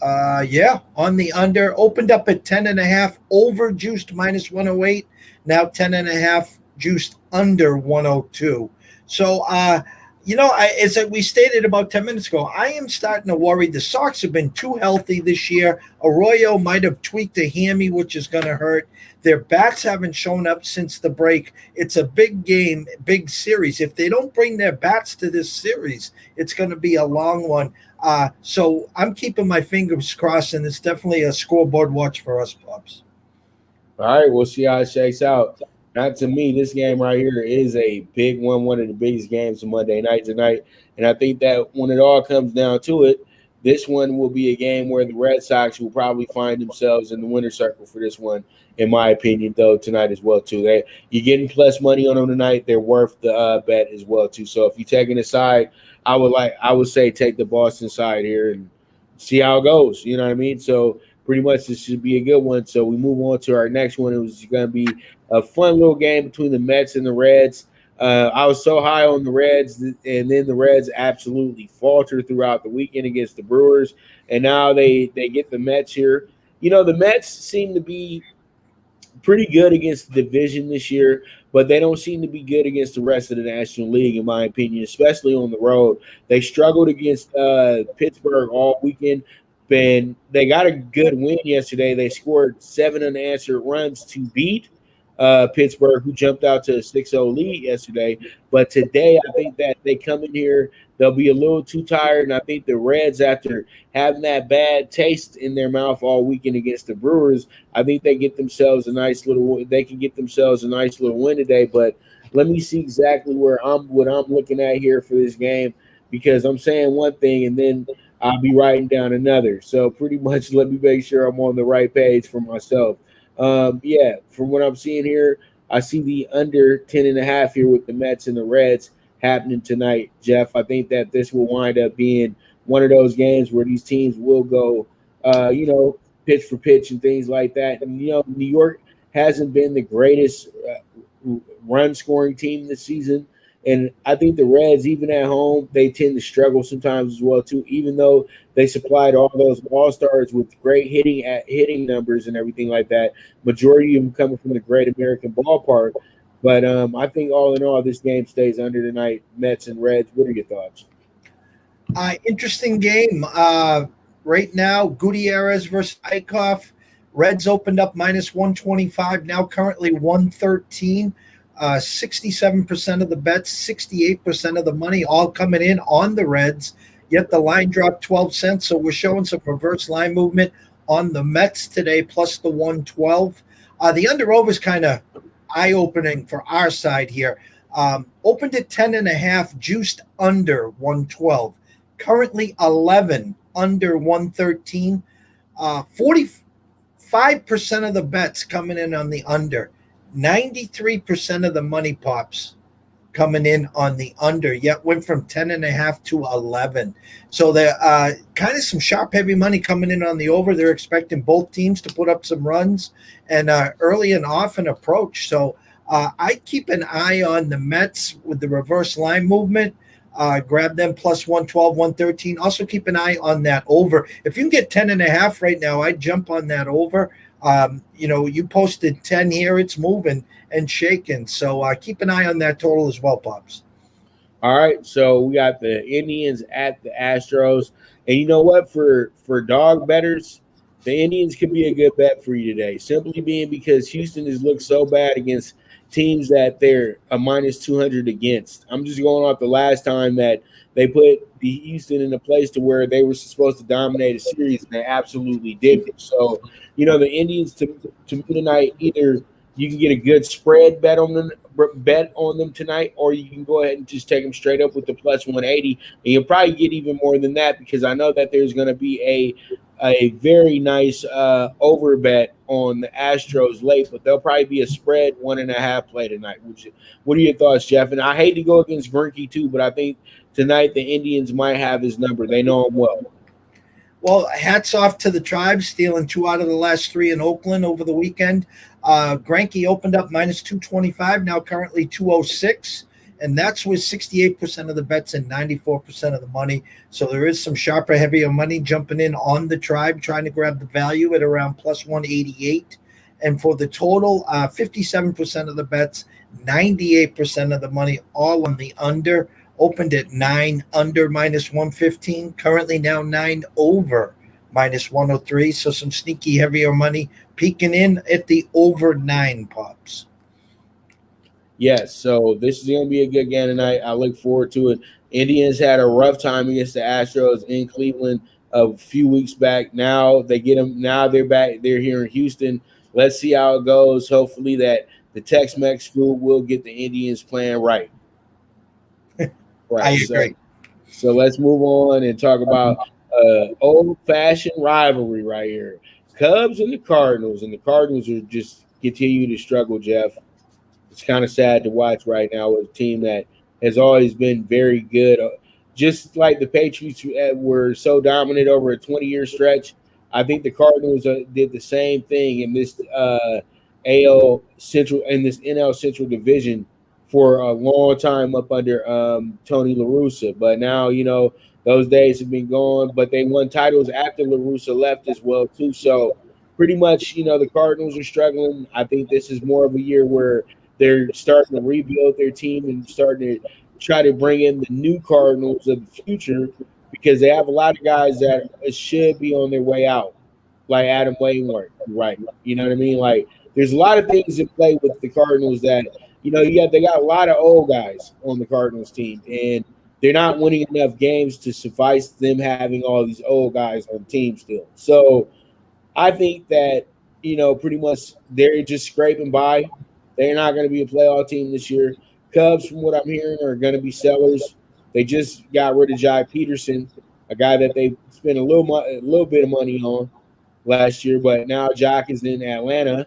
Yeah, on the under. Opened up at 10.5, over juiced minus 108. Now 10.5, juiced under 102. So, as we stated about 10 minutes ago, I am starting to worry. The Sox have been too healthy this year. Arroyo might have tweaked a hammy, which is going to hurt. Their bats haven't shown up since the break. It's a big game, big series. If they don't bring their bats to this series, it's going to be a long one. So I'm keeping my fingers crossed, and it's definitely a scoreboard watch for us, Pops. All right, we'll see how it shakes out. Not to me, this game right here is a big one of the biggest games of Monday night tonight. And I think that when it all comes down to it, this one will be a game where the Red Sox will probably find themselves in the winner's circle for this one, in my opinion, though, tonight as well, too. You're getting plus money on them tonight. They're worth the bet as well, too. So if you're taking a side, I would say take the Boston side here and see how it goes. You know what I mean? So pretty much this should be a good one. So we move on to our next one. It was going to be a fun little game between the Mets and the Reds. I was so high on the Reds, and then the Reds absolutely faltered throughout the weekend against the Brewers, and now they get the Mets here. The Mets seem to be pretty good against the division this year, but they don't seem to be good against the rest of the National League, in my opinion, especially on the road. They struggled against Pittsburgh all weekend, and they got a good win yesterday. They scored 7 unanswered runs to beat Pittsburgh, who jumped out to a 6-0 lead yesterday. But today, I think that they come in here, they'll be a little too tired, and I think the Reds, after having that bad taste in their mouth all weekend against the Brewers, I think they get themselves a nice little win today. But let me see exactly what I'm looking at here for this game, because I'm saying one thing and then I'll be writing down another. So pretty much let me make sure I'm on the right page for myself. From what I'm seeing here, I see the under 10.5 here with the Mets and the Reds happening tonight, Jeff. I think that this will wind up being one of those games where these teams will go, pitch for pitch and things like that. And, New York hasn't been the greatest run scoring team this season. And I think the Reds, even at home, they tend to struggle sometimes as well, too, even though they supplied all those all-stars with great hitting numbers and everything like that. Majority of them coming from the Great American Ballpark. But I think all in all, this game stays under tonight, Mets and Reds. What are your thoughts? Interesting game. Right now, Gutierrez versus Eichhoff. Reds opened up minus 125, now currently 113. 67% of the bets, 68% of the money, all coming in on the Reds. Yet the line dropped 12 cents, so we're showing some reverse line movement on the Mets today, plus the 112. The under-over is kind of eye-opening for our side here. Opened at 10.5, juiced under 112. Currently 11, under 113. 45% of the bets coming in on the under. 93% of the money pops coming in on the under, yet went from 10.5 to 11. So there kind of some sharp, heavy money coming in on the over. They're expecting both teams to put up some runs and early and often approach. So I keep an eye on the Mets with the reverse line movement. Grab them plus 112, 113. Also keep an eye on that over. If you can get 10.5 right now, I'd jump on that over. You posted 10 here. It's moving and shaking. So keep an eye on that total as well, Pops. All right. So we got the Indians at the Astros. And you know what? For dog bettors, the Indians could be a good bet for you today. Simply being because Houston has looked so bad against teams that they're a minus 200 against. I'm just going off the last time that they put the Houston in a place to where they were supposed to dominate a series, and they absolutely didn't. So, the Indians to me tonight, either you can get a good spread bet on them tonight, or you can go ahead and just take them straight up with the plus 180, and you'll probably get even more than that, because I know that there's going to be a very nice over bet on the Astros late, but there'll probably be a spread 1.5 play tonight. What are your thoughts, Jeff? And I hate to go against Greinke too, but I think tonight the Indians might have his number. They know him well. Well, hats off to the Tribes, stealing 2 out of the last 3 in Oakland over the weekend. Greinke opened up minus 225, now currently 206. And that's with 68% of the bets and 94% of the money. So there is some sharper, heavier money jumping in on the Tribe, trying to grab the value at around plus 188. And for the total, 57% of the bets, 98% of the money, all on the under. Opened at 9 under minus 115. Currently now 9 over minus 103. So some sneaky, heavier money peeking in at the over 9, Pops. Yes, so this is going to be a good game tonight. I look forward to it. Indians had a rough time against the Astros in Cleveland a few weeks back. Now they get them. Now they're back. They're here in Houston. Let's see how it goes. Hopefully that the Tex-Mex food will get the Indians playing right. I agree. So let's move on and talk about old-fashioned rivalry right here. Cubs and the Cardinals. And the Cardinals are just continue to struggle, Jeff. It's kind of sad to watch right now with a team that has always been very good. Just like the Patriots were so dominant over a 20-year stretch, I think the Cardinals did the same thing in this AL Central, in this NL Central division for a long time up under Tony La Russa. But now, those days have been gone. But they won titles after La Russa left as well, too. So pretty much, the Cardinals are struggling. I think this is more of a year where they're starting to rebuild their team and starting to try to bring in the new Cardinals of the future, because they have a lot of guys that should be on their way out, like Adam Wainwright, right? You know what I mean? Like, there's a lot of things in play with the Cardinals that, they got a lot of old guys on the Cardinals team, and they're not winning enough games to suffice them having all these old guys on the team still. So I think that, pretty much they're just scraping by. They're not going to be a playoff team this year. Cubs, from what I'm hearing, are going to be sellers. They just got rid of Jai Peterson, a guy that they spent a little bit of money on last year, but now Jock is in Atlanta.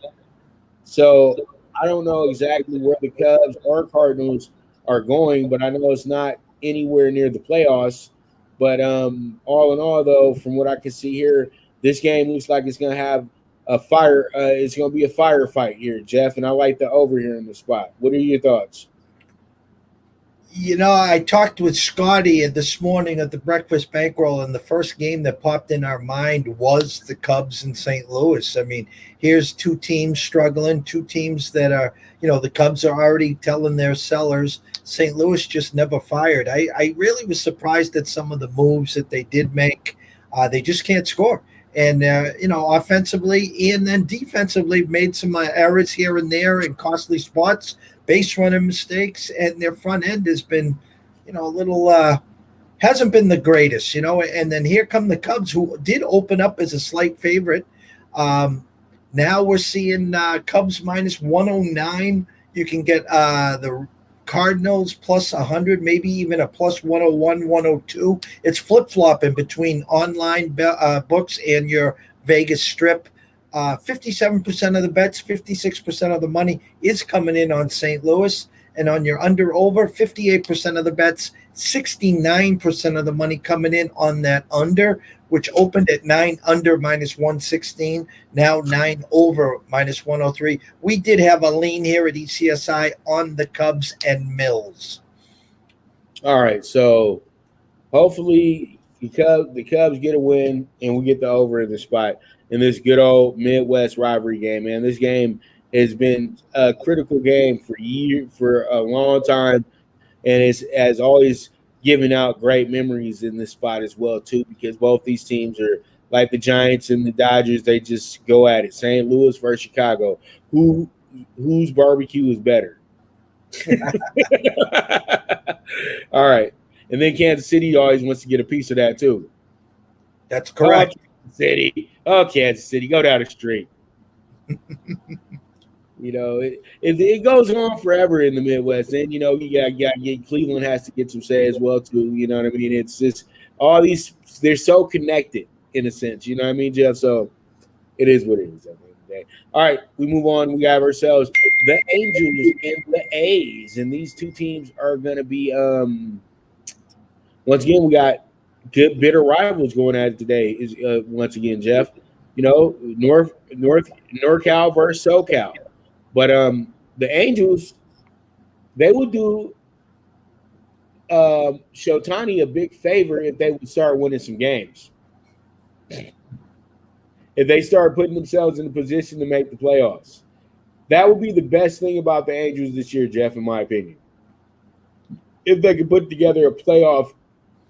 So I don't know exactly where the Cubs or Cardinals are going, but I know it's not anywhere near the playoffs. But all in all, though, from what I can see here, this game looks like it's going to have a fire. It's going to be a firefight here, Jeff, and I like the over here in the spot. What are your thoughts? I talked with Scotty this morning at the breakfast bankroll, and the first game that popped in our mind was the Cubs in St. Louis. I mean, here's two teams struggling, two teams that are, the Cubs are already telling their sellers. St. Louis just never fired. I really was surprised at some of the moves that they did make. They just can't score. And, offensively and then defensively made some errors here and there in costly spots, base running mistakes, and their front end has been, a little hasn't been the greatest, and then here come the Cubs, who did open up as a slight favorite. Now we're seeing Cubs minus 109. You can get the Cardinals plus 100, maybe even a plus 101, 102. It's flip-flopping between online books and your Vegas strip. 57% of the bets, 56% of the money is coming in on St. Louis. And on your under-over, 58% of the bets, 69% of the money coming in on that under, which opened at 9 under minus 116, now 9 over minus 103. We did have a lean here at ECSI on the Cubs and Mills. All right, so hopefully the Cubs get a win and we get the over in the spot in this good old Midwest rivalry game, man. This game has been a critical game for a long time, and it's as always giving out great memories in this spot as well too, because both these teams are like the Giants and the Dodgers. They just go at it. St. Louis versus Chicago. Whose barbecue is better? All right, and then Kansas City always wants to get a piece of that too. That's correct. Kansas City, go down the street. It goes on forever in the Midwest. And, you got Cleveland has to get some say as well, too. You know what I mean? It's just all these – they're so connected in a sense. You know what I mean, Jeff? So it is what it is at the end of the day. All right, we move on. We have ourselves the Angels and the A's. And these two teams are going to be once again, we got good, bitter rivals going at it today once again, Jeff. NorCal versus SoCal. But the Angels, they would do Shotani a big favor if they would start winning some games. If they start putting themselves in a position to make the playoffs. That would be the best thing about the Angels this year, Jeff, in my opinion. If they could put together a playoff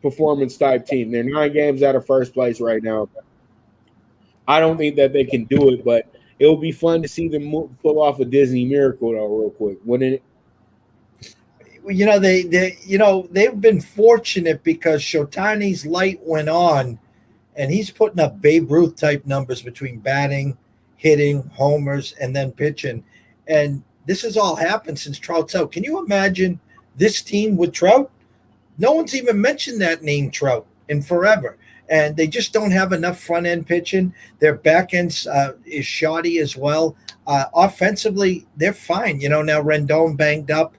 performance-type team. They're 9 games out of first place right now. I don't think that they can do it, but it will be fun to see them pull off a Disney miracle, though, real quick, wouldn't it? They've been fortunate because Shotani's light went on, and he's putting up Babe Ruth type numbers between batting, hitting, homers, and then pitching. And this has all happened since Trout's out. Can you imagine this team with Trout? No one's even mentioned that name, Trout, in forever. And they just don't have enough front-end pitching. Their back end is shoddy as well. Offensively, they're fine. Now Rendon banged up.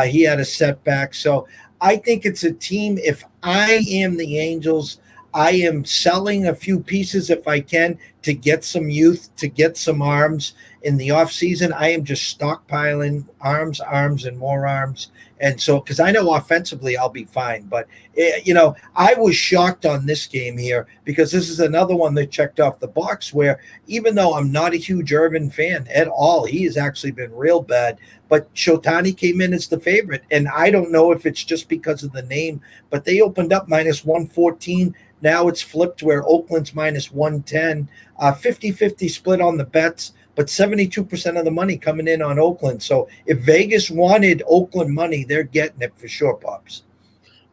He had a setback. So I think it's a team. If I am the Angels, I am selling a few pieces if I can to get some youth, to get some arms in the off season. I am just stockpiling arms, and more arms. And so, because I know offensively I'll be fine, but I was shocked on this game here because this is another one that checked off the box where even though I'm not a huge Irvin fan at all, he has actually been real bad. But Shotani came in as the favorite, and I don't know if it's just because of the name, but they opened up minus 114. Now it's flipped where Oakland's minus 110, 50-50 split on the bets, but 72% of the money coming in on Oakland. So if Vegas wanted Oakland money, they're getting it for sure, Pops.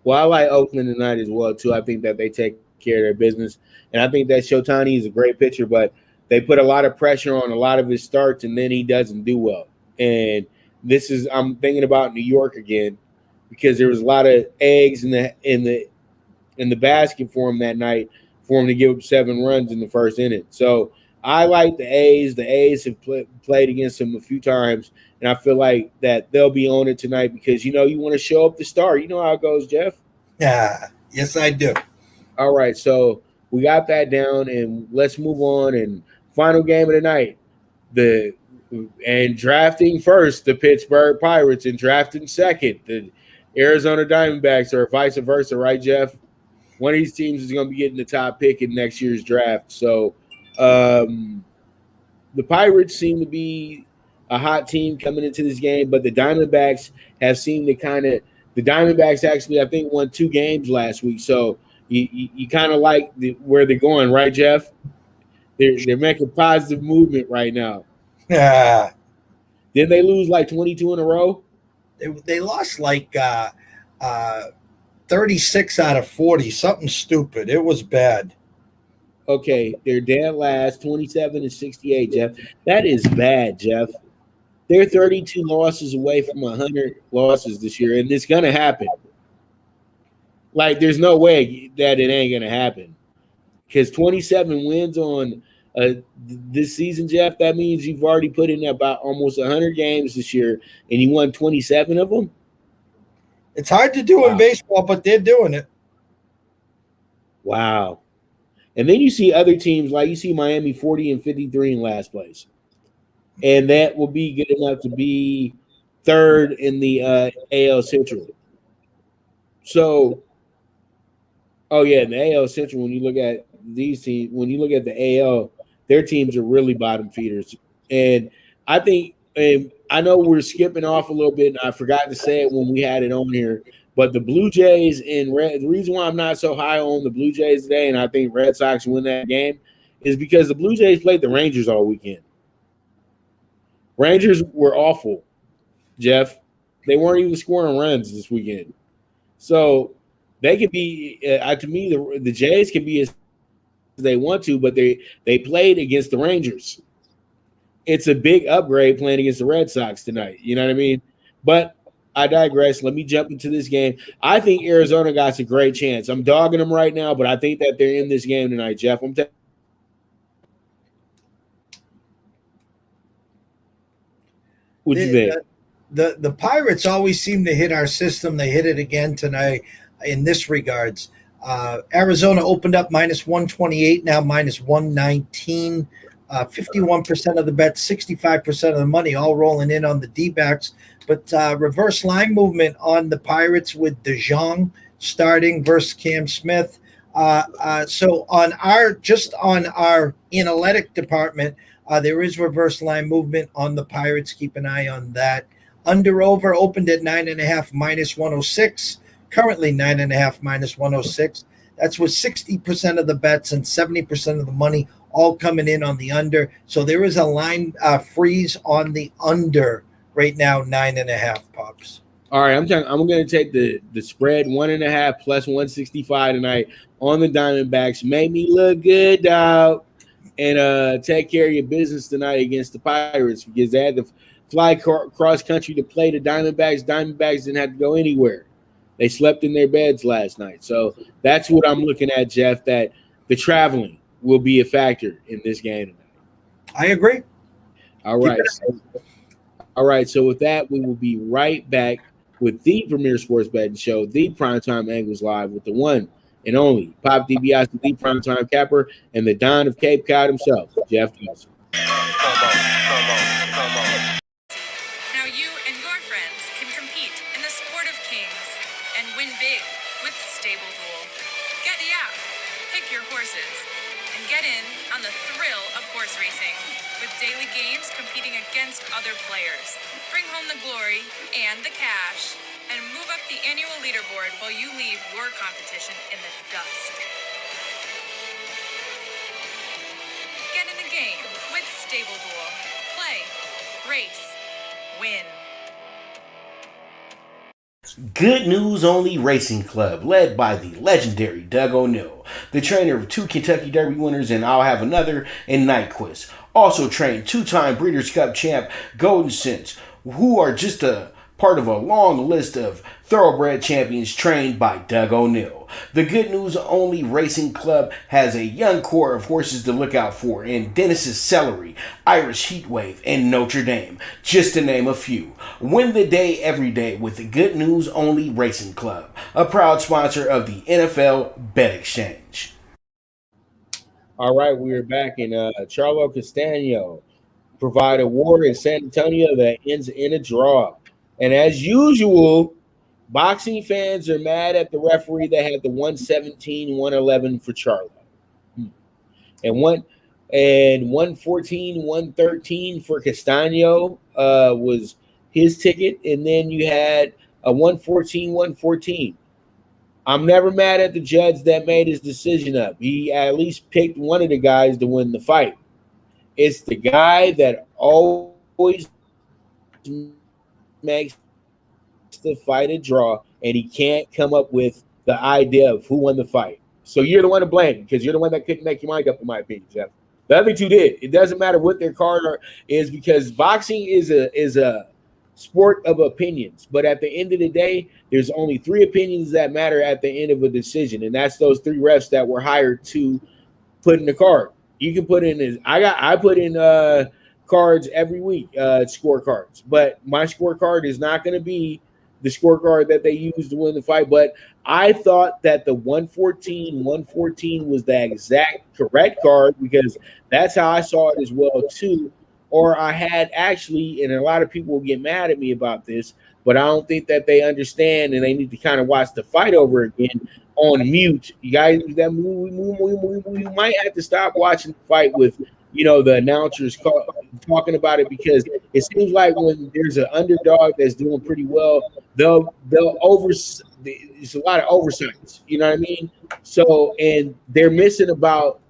Well, I like Oakland tonight as well, too. I think that they take care of their business. And I think that Shotani is a great pitcher, but they put a lot of pressure on a lot of his starts, and then he doesn't do well. And I'm thinking about New York again because there was a lot of eggs in the basket for him that night for him to give up 7 runs in the first inning. So I like the A's. The A's have played against them a few times, and I feel like that they'll be on it tonight because, you want to show up the star. You know how it goes, Jeff? Yeah, yes, I do. All right, so we got that down, and let's move on. And final game of the night, and drafting first, the Pittsburgh Pirates, and drafting second, the Arizona Diamondbacks, or vice versa, right, Jeff? One of these teams is going to be getting the top pick in next year's draft. So the Pirates seem to be a hot team coming into this game, but the Diamondbacks have seemed to the Diamondbacks actually, I think, won 2 games last week. So you kind of like where they're going, right, Jeff? They're making positive movement right now. Yeah. Didn't they lose like 22 in a row? They lost like 36 out of 40, something stupid. It was bad. Okay, they're dead last, 27-68, Jeff. That is bad, Jeff. They're 32 losses away from 100 losses this year, and it's going to happen. Like, there's no way that it ain't going to happen. Because 27 wins on this season, Jeff, that means you've already put in about almost 100 games this year, and you won 27 of them? It's hard to do in baseball, but they're doing it. Wow. And then you see other teams, like you see Miami 40-53 in last place. And that will be good enough to be third in the AL Central. So, in the AL Central, when you look at these teams, when you look at the AL, their teams are really bottom feeders. And I think, and I know we're skipping off a little bit, and I forgot to say it when we had it on here, but the Blue Jays the reason why I'm not so high on the Blue Jays today, and I think Red Sox win that game, is because the Blue Jays played the Rangers all weekend. Rangers were awful, Jeff. They weren't even scoring runs this weekend. So they could be, to me, the Jays can be as they want to, but they played against the Rangers. It's a big upgrade playing against the Red Sox tonight. You know what I mean? But I digress. Let me jump into this game. I think Arizona got a great chance. I'm dogging them right now, but I think that they're in this game tonight, Jeff. What you think? The Pirates always seem to hit our system. They hit it again tonight in this regards. Arizona opened up minus 128, now minus 119. 51% of the bets, 65% of the money, all rolling in on the Dbacks. But reverse line movement on the Pirates with DeJong starting versus Cam Smith. So on our analytic department, there is reverse line movement on the Pirates. Keep an eye on that. Under over opened at 9.5 minus 106. Currently 9.5 minus 106. That's with 60% of the bets and 70% of the money all coming in on the under. So there is a line freeze on the under right now, 9.5, Pops. All right, I'm going to take the spread 1.5 plus 165 tonight on the Diamondbacks. Make me look good, dog. And take care of your business tonight against the Pirates because they had to fly cross country to play the Diamondbacks. Diamondbacks didn't have to go anywhere. They slept in their beds last night. So that's what I'm looking at, Jeff, that the traveling will be a factor in this game tonight. I agree. All right. So with that, we will be right back with the premier sports betting show, the Primetime Angles Live, with the one, and only Pop Dbacks, the primetime capper, and the Don of Cape Cod himself, Jeff Dawson. Now you and your friends can compete in the sport of kings and win big with Stable Duel. Get the app, pick your horses, and get in on the thrill of horse racing with daily games competing against other players. Bring home the glory and the cash, and move up the annual leaderboard while you leave your competition in the dust. Get in the game with Stable Duel. Play, race, win. Good News Only Racing Club, led by the legendary Doug O'Neill, the trainer of 2 Kentucky Derby winners and I'll Have Another and Nyquist. Also trained 2-time Breeders' Cup champ Golden Sense, who are just a part of a long list of thoroughbred champions trained by Doug O'Neill. The Good News Only Racing Club has a young core of horses to look out for in Dennis's Celery, Irish Heatwave, and Notre Dame, just to name a few. Win the day every day with the Good News Only Racing Club, a proud sponsor of the NFL Bet Exchange. All right, we are back in Charlo Castano provide a war in San Antonio that ends in a draw. And as usual, boxing fans are mad at the referee that had the 117-111 for Charlo. And 114-113 for Castano was his ticket. And then you had a 114-114. I'm never mad at the judge that made his decision up. He at least picked one of the guys to win the fight. It's the guy that always makes the fight a draw, and he can't come up with the idea of who won the fight. So you're the one to blame because you're the one that couldn't make your mind up, in my opinion, Jeff. The other two did. It doesn't matter what their card is because boxing is a sport of opinions. But at the end of the day, there's only 3 opinions that matter at the end of a decision, and that's those 3 refs that were hired to put in the card. You can put in I put in cards every week, scorecards, but my scorecard is not going to be the scorecard that they used to win the fight. But I thought that the 114 was the exact correct card because that's how I saw it as well too. Or I had actually, and a lot of people will get mad at me about this, but I don't think that they understand and they need to kind of watch the fight over again on mute. You guys, that we might have to stop watching the fight with, the announcers talking about it because it seems like when there's an underdog that's doing pretty well, they'll it's a lot of oversights. You know what I mean? So, and they're missing about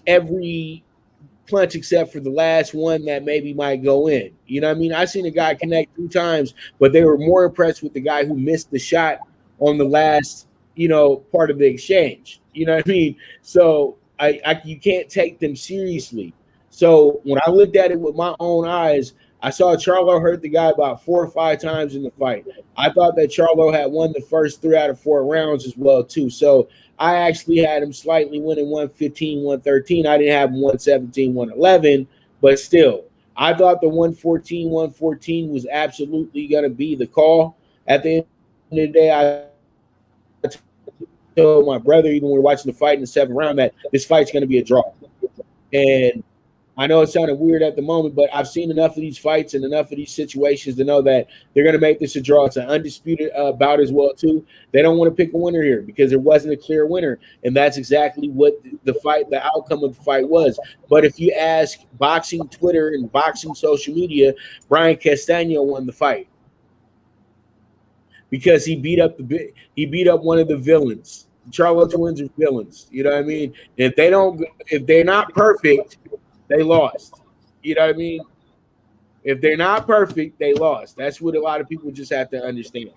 every punch except for the last one that maybe might go in. You know what I mean? I seen a guy connect 2 times, but they were more impressed with the guy who missed the shot on the last, part of the exchange. You know what I mean? So you can't take them seriously. So when I looked at it with my own eyes, I saw Charlo hurt the guy about 4 or 5 times in the fight. I thought that Charlo had won the first 3 out of 4 rounds as well too. So I actually had him slightly winning 115-113. I didn't have him 117-111, but still, I thought the 114-114 was absolutely going to be the call. At the end of the day, I told my brother, even when we were watching the fight in the 7th round, that this fight's going to be a draw. And I know it sounded weird at the moment, but I've seen enough of these fights and enough of these situations to know that they're going to make this a draw. It's an undisputed bout as well, too. They don't want to pick a winner here because there wasn't a clear winner, and that's exactly what the outcome of the fight was. But if you ask boxing Twitter and boxing social media, Brian Castano won the fight because he beat up one of the villains. Charlo twins are villains. You know what I mean? If they're not perfect, they lost. You know what I mean? If they're not perfect, they lost. That's what a lot of people just have to understand.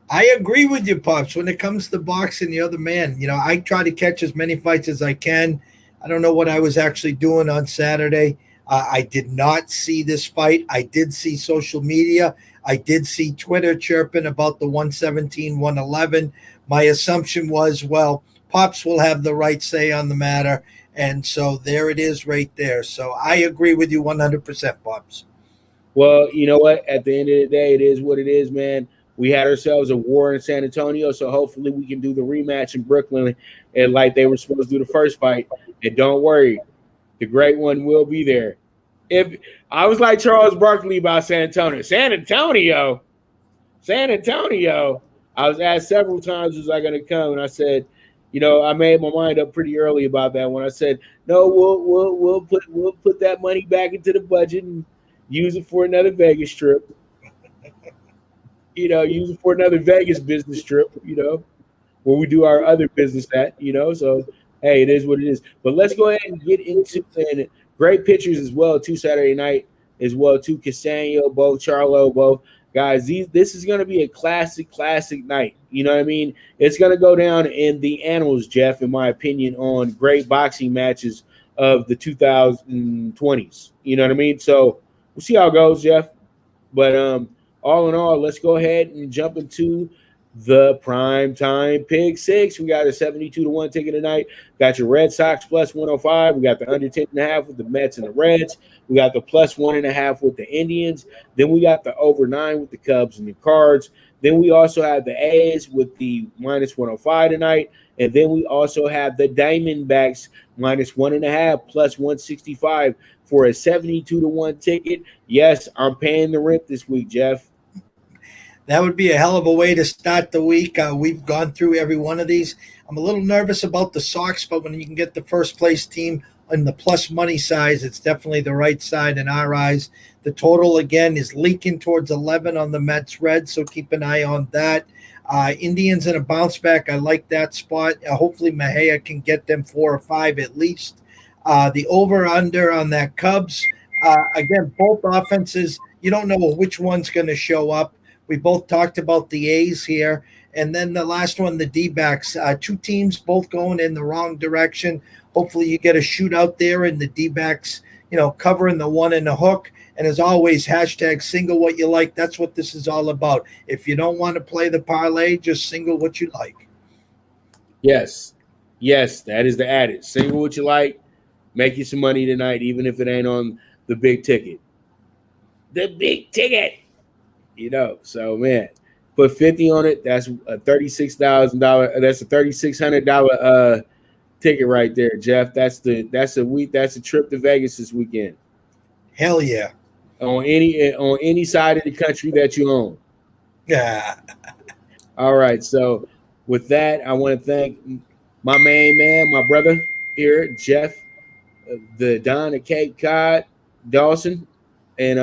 I agree with you, Pops. When it comes to boxing, the other man, I try to catch as many fights as I can. I don't know what I was actually doing on Saturday. I did not see this fight. I did see social media. I did see Twitter chirping about the 117-111. My assumption was, well, Pops will have the right say on the matter. And so there it is right there. So I agree with you 100%, Pops. Well, you know what? At the end of the day, it is what it is, man. We had ourselves a war in San Antonio, so hopefully we can do the rematch in Brooklyn and like they were supposed to do the first fight. And don't worry, the great one will be there. If I was like Charles Barkley about San Antonio. I was asked several times, was I going to come? And I said, I made my mind up pretty early about that when I said, no, we'll put that money back into the budget and use it for another Vegas trip. Use it for another Vegas business trip, where we do our other business at, So, hey, it is what it is. But let's go ahead and get into and great pictures as well, too, Saturday night as well, too. Castano, both, Charlo, both. Guys, this is going to be a classic night. You know what I mean? It's going to go down in the annals, Jeff, in my opinion, on great boxing matches of the 2020s. You know what I mean? So we'll see how it goes, Jeff. But all in all, let's go ahead and jump into the PrimeTime PK6. We got a 72-1 ticket tonight. Got your Red Sox plus 105. We got the under 10.5 with the Mets and the Reds. We got the plus 1.5 with the Indians. Then we got the over 9 with the Cubs and the Cards. Then we also have the A's with the minus 105 tonight. And then we also have the Diamondbacks minus 1.5 plus 165 for a 72-1 ticket. Yes, I'm paying the rent this week, Jeff. That would be a hell of a way to start the week. We've gone through every one of these. I'm a little nervous about the Sox, but when you can get the first place team on the plus money size, it's definitely the right side in our eyes. The total, again, is leaking towards 11 on the Mets Reds, so keep an eye on that. Indians in a bounce back. I like that spot. Hopefully Mejia can get them 4 or 5 at least. The over-under on that Cubs. Again, both offenses, you don't know which one's going to show up. We both talked about the A's here. And then the last one, the D-backs. 2 teams both going in the wrong direction. Hopefully you get a shootout there and the D-backs, covering the one in the hook. And as always, hashtag single what you like. That's what this is all about. If you don't want to play the parlay, just single what you like. Yes, that is the added. Single what you like. Make you some money tonight, even if it ain't on the big ticket. The big ticket. So man, put 50 on it. That's a $36,000. That's a $3,600 ticket right there, Jeff. That's a trip to Vegas this weekend. Hell yeah! On any side of the country that you own. Yeah. All right. So with that, I want to thank my main man, my brother here, Jeff, the Don of Cape Cod, Dawson. And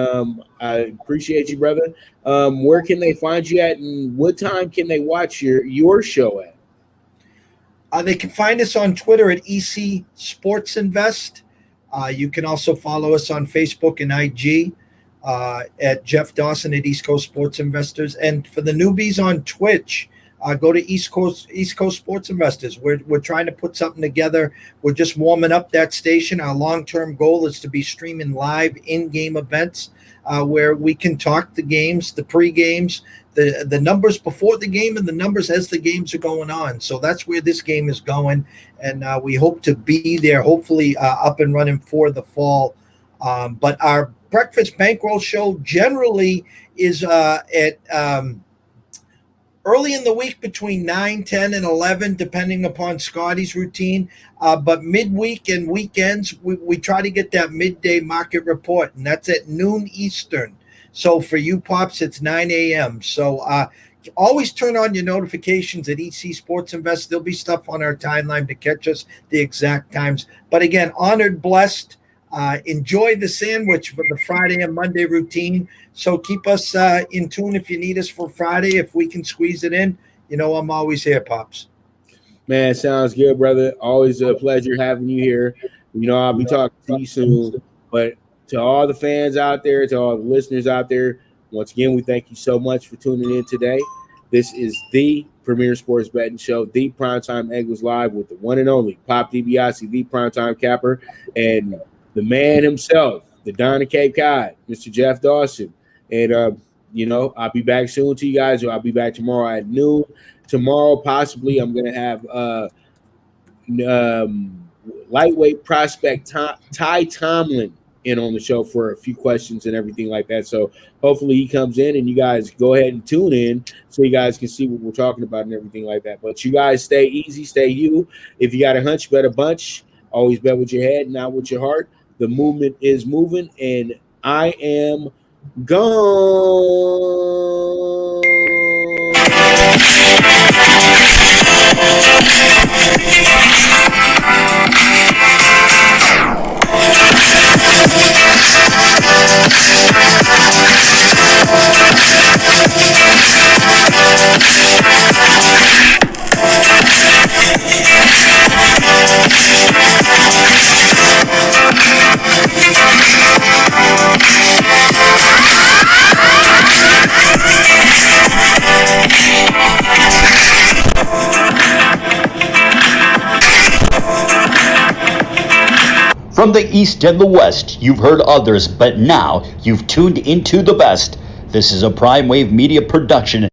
I appreciate you, brother. Where can they find you at, and what time can they watch your show at? They can find us on Twitter at EC Sports Invest. You can also follow us on Facebook and IG at Jeff Dawson at East Coast Sports Investors. And for the newbies on Twitch, go to East Coast Sports Investors. We're trying to put something together. We're just warming up that station. Our long-term goal is to be streaming live in-game events where we can talk the games, the pre-games, the numbers before the game, and the numbers as the games are going on. So that's where this game is going, and we hope to be there, hopefully up and running for the fall. But our breakfast bankroll show generally is at early in the week between 9, 10, and 11, depending upon Scotty's routine. But midweek and weekends, we try to get that midday market report, and that's at noon Eastern. So for you pops, it's 9 a.m. So always turn on your notifications at EC Sports Invest. There'll be stuff on our timeline to catch us the exact times. But again, honored, blessed. Enjoy the sandwich for the Friday and Monday routine. So keep us in tune if you need us for Friday. If we can squeeze it in, I'm always here, Pops. Man, sounds good, brother. Always a pleasure having you here. I'll be talking to you soon. But to all the fans out there, to all the listeners out there, once again, we thank you so much for tuning in today. This is the premier sports betting show, the Primetime Angles Live with the one and only Pop Dbacks, the Primetime Capper, and the man himself, the Don of Cape Cod, Mr. Jeff Dawson. And, I'll be back soon to you guys, or I'll be back tomorrow at noon. Tomorrow, possibly, I'm going to have lightweight prospect Ty Tomlin in on the show for a few questions and everything like that. So hopefully he comes in and you guys go ahead and tune in so you guys can see what we're talking about and everything like that. But you guys stay easy, stay you. If you got a hunch, bet a bunch. Always bet with your head, not with your heart. The movement is moving, and I am gone. From the East and the West, you've heard others, but now you've tuned into the best. This is a Prime Wave Media production.